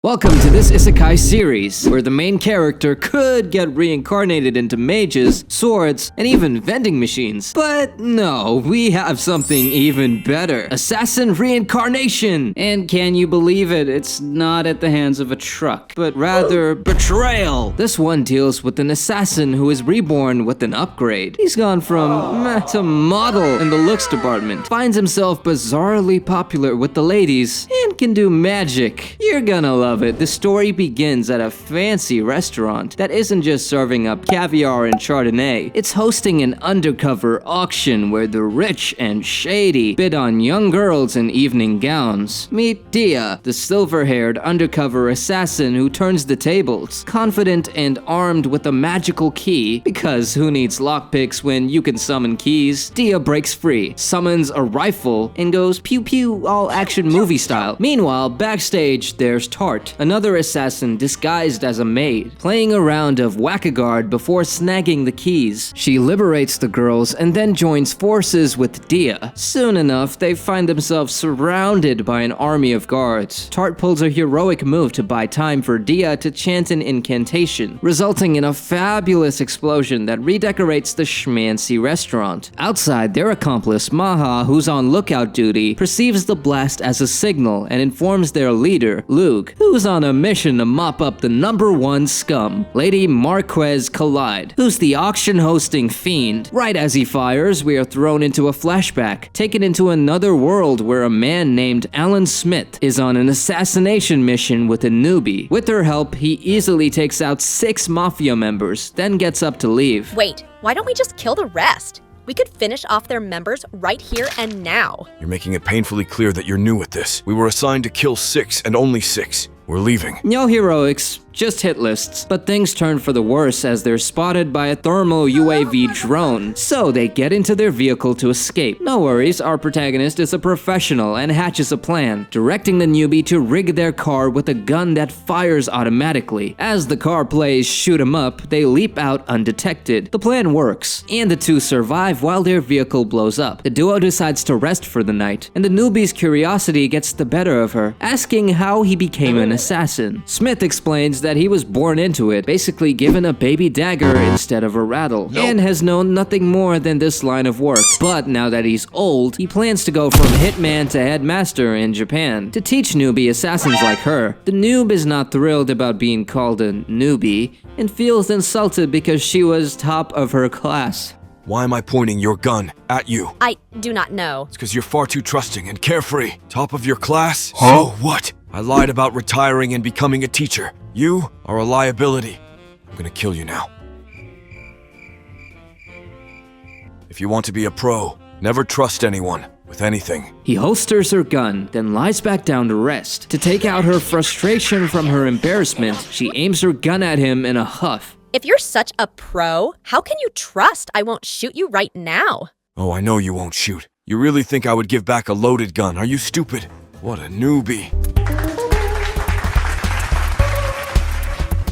Welcome to this isekai series, where the main character could get reincarnated into mages, swords, and even vending machines. But no, we have something even better. Assassin Reincarnation! And can you believe it? It's not at the hands of a truck, but rather betrayal! This one deals with an assassin who is reborn with an upgrade. He's gone from meh to model in the looks department, finds himself bizarrely popular with the ladies, and can do magic. You're gonna love it. The story begins at a fancy restaurant that isn't just serving up caviar and Chardonnay. It's hosting an undercover auction where the rich and shady bid on young girls in evening gowns. Meet Dia, the silver-haired undercover assassin who turns the tables. Confident and armed with a magical key, because who needs lockpicks when you can summon keys? Dia breaks free, summons a rifle, and goes pew-pew all-action movie style. Meanwhile, backstage, there's Tarte, another assassin disguised as a maid, playing a round of whack-a-guard before snagging the keys. She liberates the girls and then joins forces with Dia. Soon enough, they find themselves surrounded by an army of guards. Tarte pulls a heroic move to buy time for Dia to chant an incantation, resulting in a fabulous explosion that redecorates the schmancy restaurant. Outside, their accomplice, Maha, who's on lookout duty, perceives the blast as a signal and informs their leader, Luke, who's on a mission to mop up the #1 scum, Lady Marquez Collide, who's the auction-hosting fiend. Right as he fires, we are thrown into a flashback, taken into another world where a man named Alan Smith is on an assassination mission with a newbie. With her help, he easily takes out 6 mafia members, then gets up to leave. Wait, why don't we just kill the rest? We could finish off their members right here and now. You're making it painfully clear that you're new at this. We were assigned to kill 6 and only 6. We're leaving. No heroics, just hit lists. But things turn for the worse as they're spotted by a thermal UAV drone, so they get into their vehicle to escape. No worries, our protagonist is a professional and hatches a plan, directing the newbie to rig their car with a gun that fires automatically. As the car plays shoot 'em up, they leap out undetected. The plan works, and the two survive while their vehicle blows up. The duo decides to rest for the night, and the newbie's curiosity gets the better of her, asking how he became an assassin. Smith explains that he was born into it, basically given a baby dagger instead of a rattle, and has known nothing more than this line of work. But now that he's old, he plans to go from hitman to headmaster in Japan to teach newbie assassins like her. The noob is not thrilled about being called a newbie and feels insulted because she was top of her class. Why am I pointing your gun at you? I do not know. It's because you're far too trusting and carefree. Top of your class? Huh? So what? I lied about retiring and becoming a teacher. You are a liability. I'm gonna kill you now. If you want to be a pro, never trust anyone with anything. He holsters her gun, then lies back down to rest. To take out her frustration from her embarrassment, she aims her gun at him in a huff. If you're such a pro, how can you trust I won't shoot you right now? Oh, I know you won't shoot. You really think I would give back a loaded gun? Are you stupid? What a newbie.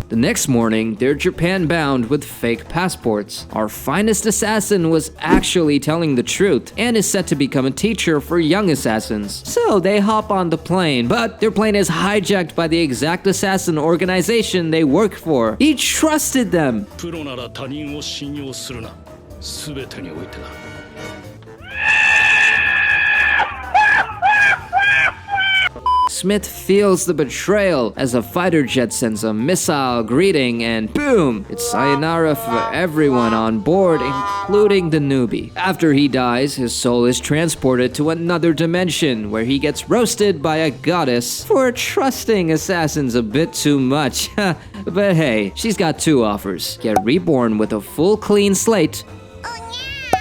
The next morning, they're Japan-bound with fake passports. Our finest assassin was actually telling the truth and is set to become a teacher for young assassins. So they hop on the plane, but their plane is hijacked by the exact assassin organization they work for. He trusted them. プロなら他人を信用するな。すべてにおいてだ。Smith feels the betrayal as a fighter jet sends a missile greeting and boom! It's sayonara for everyone on board, including the newbie. After he dies, his soul is transported to another dimension where he gets roasted by a goddess for trusting assassins a bit too much. But hey, she's got 2 offers. Get reborn with a full clean slate,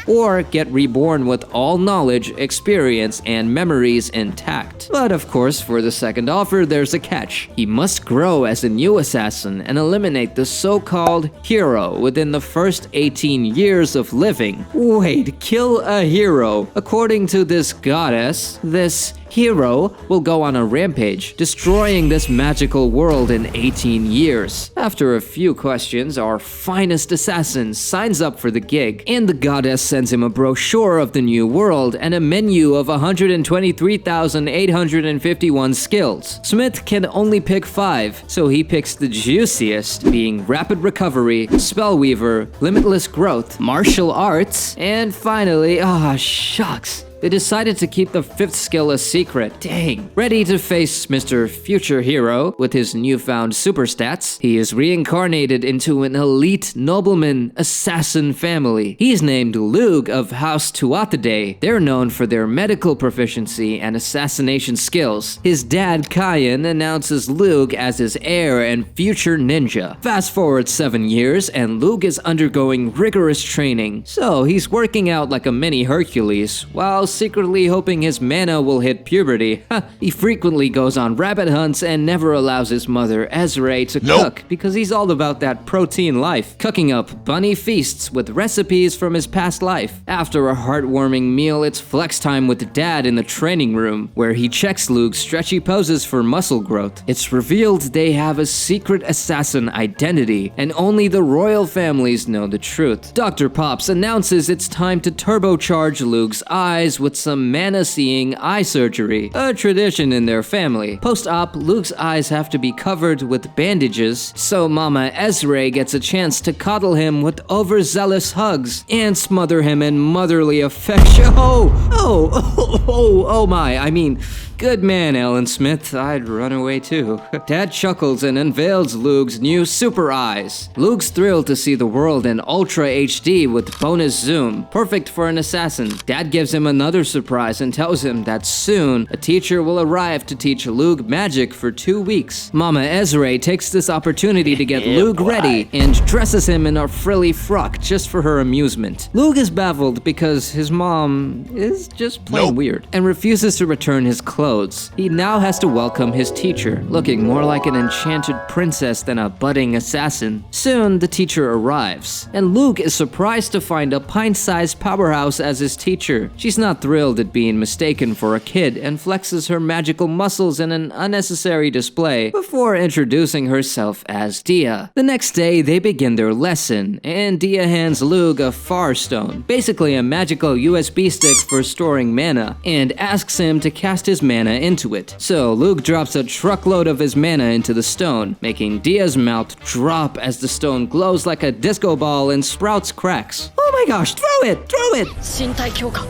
or get reborn with all knowledge, experience, and memories intact. But of course, for the second offer, there's a catch. He must grow as a new assassin and eliminate the so-called hero within the first 18 years of living. Wait, kill a hero? According to this goddess, this hero will go on a rampage, destroying this magical world in 18 years. After a few questions, our finest assassin signs up for the gig, and the goddess sends him a brochure of the new world and a menu of 123,800 351 skills. Smith can only pick 5, so he picks the juiciest, being Rapid Recovery, Spellweaver, Limitless Growth, Martial Arts, and finally, shucks. They decided to keep the 5th skill a secret. Dang. Ready to face Mr. Future Hero with his newfound super stats, he is reincarnated into an elite nobleman assassin family. He's named Lug of House Tuatha. They're known for their medical proficiency and assassination skills. His dad, Kyan, announces Lug as his heir and future ninja. Fast forward 7 years, and Lug is undergoing rigorous training. So he's working out like a mini Hercules, while secretly hoping his mana will hit puberty. He frequently goes on rabbit hunts and never allows his mother, Ezra, to cook because he's all about that protein life, cooking up bunny feasts with recipes from his past life. After a heartwarming meal, it's flex time with Dad in the training room, where he checks Luke's stretchy poses for muscle growth. It's revealed they have a secret assassin identity, and only the royal families know the truth. Dr. Pops announces it's time to turbocharge Luke's eyes with some mana-seeing eye surgery, a tradition in their family. Post-op, Luke's eyes have to be covered with bandages, so Mama Ezra gets a chance to coddle him with overzealous hugs and smother him in motherly affection. Oh my, I mean, good man, Ellen Smith. I'd run away too. Dad chuckles and unveils Luke's new super eyes. Luke's thrilled to see the world in Ultra HD with bonus zoom, perfect for an assassin. Dad gives him another surprise and tells him that soon a teacher will arrive to teach Luke magic for 2 weeks. Mama Ezra takes this opportunity to get Luke ready and dresses him in a frilly frock just for her amusement. Luke is baffled because his mom is just plain weird and refuses to return his clothes. He now has to welcome his teacher, looking more like an enchanted princess than a budding assassin. Soon, the teacher arrives, and Luke is surprised to find a pint-sized powerhouse as his teacher. She's not thrilled at being mistaken for a kid and flexes her magical muscles in an unnecessary display before introducing herself as Dia. The next day, they begin their lesson, and Dia hands Luke a Far Stone, basically a magical USB stick for storing mana, and asks him to cast his mana into it. So Luke drops a truckload of his mana into the stone, making Dia's mouth drop as the stone glows like a disco ball and sprouts cracks. Oh my gosh, throw it! Throw it! 身体強化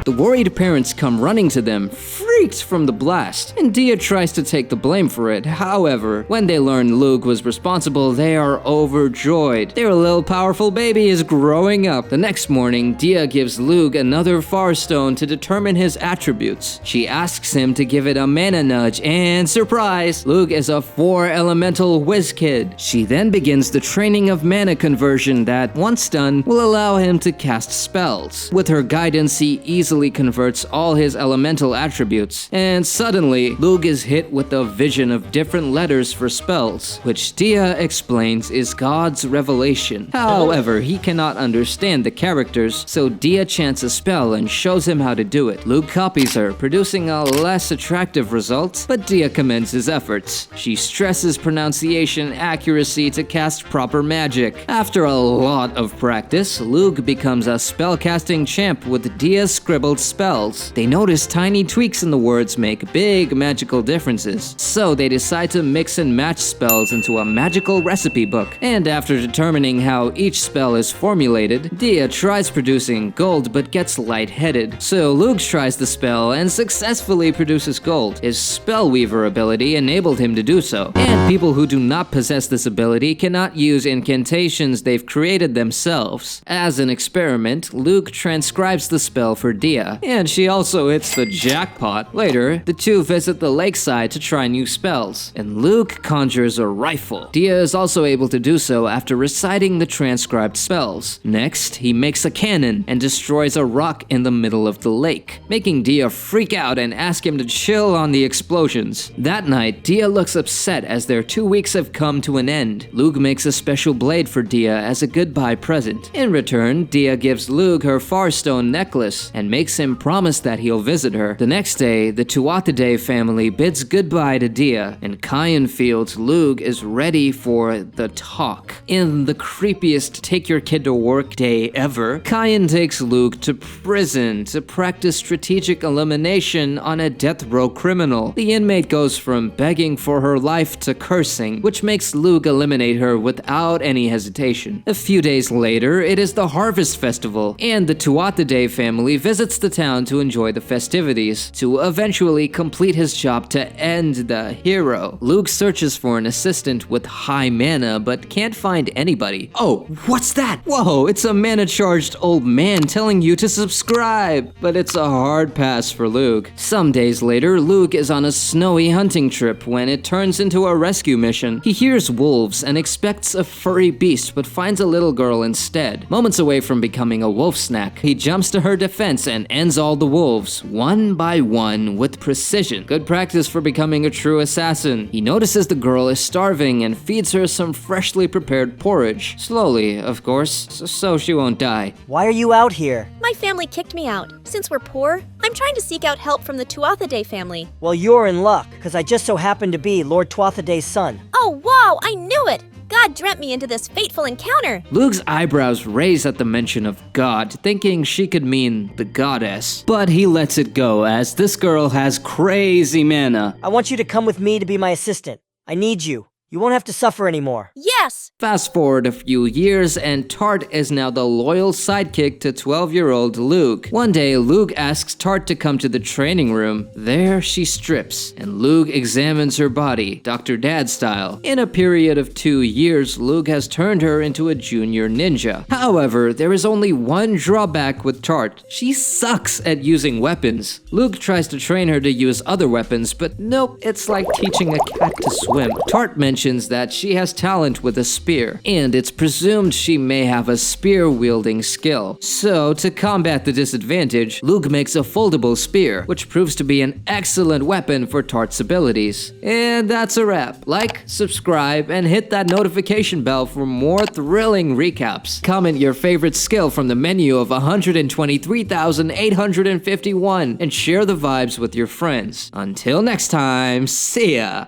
The worried parents come running to them, freaked from the blast, and Dia tries to take the blame for it. However, when they learn Luke was responsible, they are overjoyed. Their little powerful baby is growing up. The next morning, Dia gives Luke another Far Stone to determine his attributes. She asks him to give it a mana nudge, and surprise, Luke is a 4-elemental whiz kid. She then begins the training of mana conversion that, once done, will allow him to cast spells. With her guidance, he easily converts all his elemental attributes, and suddenly, Luke is hit with a vision of different letters for spells, which Dia explains is God's revelation. However, he cannot understand the characters, so Dia chants a spell and shows him how to do it. Luke copies her, producing a less attractive result, but Dia commends his efforts. She stresses pronunciation accuracy to cast proper magic. After a lot of practice, Luke becomes a spellcasting champ with Dia's scribbled spells. They notice tiny tweaks in the words make big magical differences, so they decide to mix and match spells into a magical recipe book. And after determining how each spell is formulated, Dia tries producing gold but gets lightheaded. So Luke tries the spell and successfully produces gold. His Spellweaver ability enabled him to do so, and people who do not possess this ability cannot use incantations they've created themselves. As an experiment, Luke transcribes the spell for Dia, and she also hits the jackpot. Later, the two visit the lakeside to try new spells, and Luke conjures a rifle. Dia is also able to do so after reciting the transcribed spells. Next, he makes a cannon and destroys a rock in the middle of the lake, making Dia freak out and ask him to chill on the explosions. That night, Dia looks upset as their 2 weeks have come to an end. Luke makes a special blade for Dia as a goodbye present. In return, Dia gives Luke her Far Stone necklace and makes him promise that he'll visit her. The next day, day, the Tarte family bids goodbye to Dia, and Kyan feels Lug is ready for the talk. In the creepiest take your kid to work day ever, Kyan takes Lug to prison to practice strategic elimination on a death row criminal. The inmate goes from begging for her life to cursing, which makes Lug eliminate her without any hesitation. A few days later, it is the Harvest Festival, and the Tarte family visits the town to enjoy the festivities, to eventually complete his job to end the hero. Lug searches for an assistant with high mana, but can't find anybody. Oh, what's that? Whoa, it's a mana-charged old man telling you to subscribe! But it's a hard pass for Lug. Some days later, Lug is on a snowy hunting trip when it turns into a rescue mission. He hears wolves and expects a furry beast, but finds a little girl instead. Moments away from becoming a wolf snack, he jumps to her defense and ends all the wolves, one by one, with precision. Good practice for becoming a true assassin. He notices the girl is starving and feeds her some freshly prepared porridge. Slowly, of course, so she won't die. Why are you out here? My family kicked me out. Since we're poor, I'm trying to seek out help from the Tarte family. Well, you're in luck, because I just so happen to be Lord Twathaday's son. Oh, wow, I knew it! God dreamt me into this fateful encounter. Lug's eyebrows raise at the mention of God, thinking she could mean the goddess. But he lets it go as this girl has crazy mana. I want you to come with me to be my assistant. I need you. You won't have to suffer anymore. Yes! Fast forward a few years, and Tarte is now the loyal sidekick to 12-year-old Lug. One day, Lug asks Tarte to come to the training room. There, she strips, and Lug examines her body, Dr. Dad style. In a period of 2 years, Lug has turned her into a junior ninja. However, there is only one drawback with Tarte. She sucks at using weapons. Lug tries to train her to use other weapons, but nope, it's like teaching a cat to swim. Tarte mentions that she has talent with a spear, and it's presumed she may have a spear-wielding skill. So, to combat the disadvantage, Lug makes a foldable spear, which proves to be an excellent weapon for Tarte's abilities. And that's a wrap. Like, subscribe, and hit that notification bell for more thrilling recaps. Comment your favorite skill from the menu of 123,851, and share the vibes with your friends. Until next time, see ya!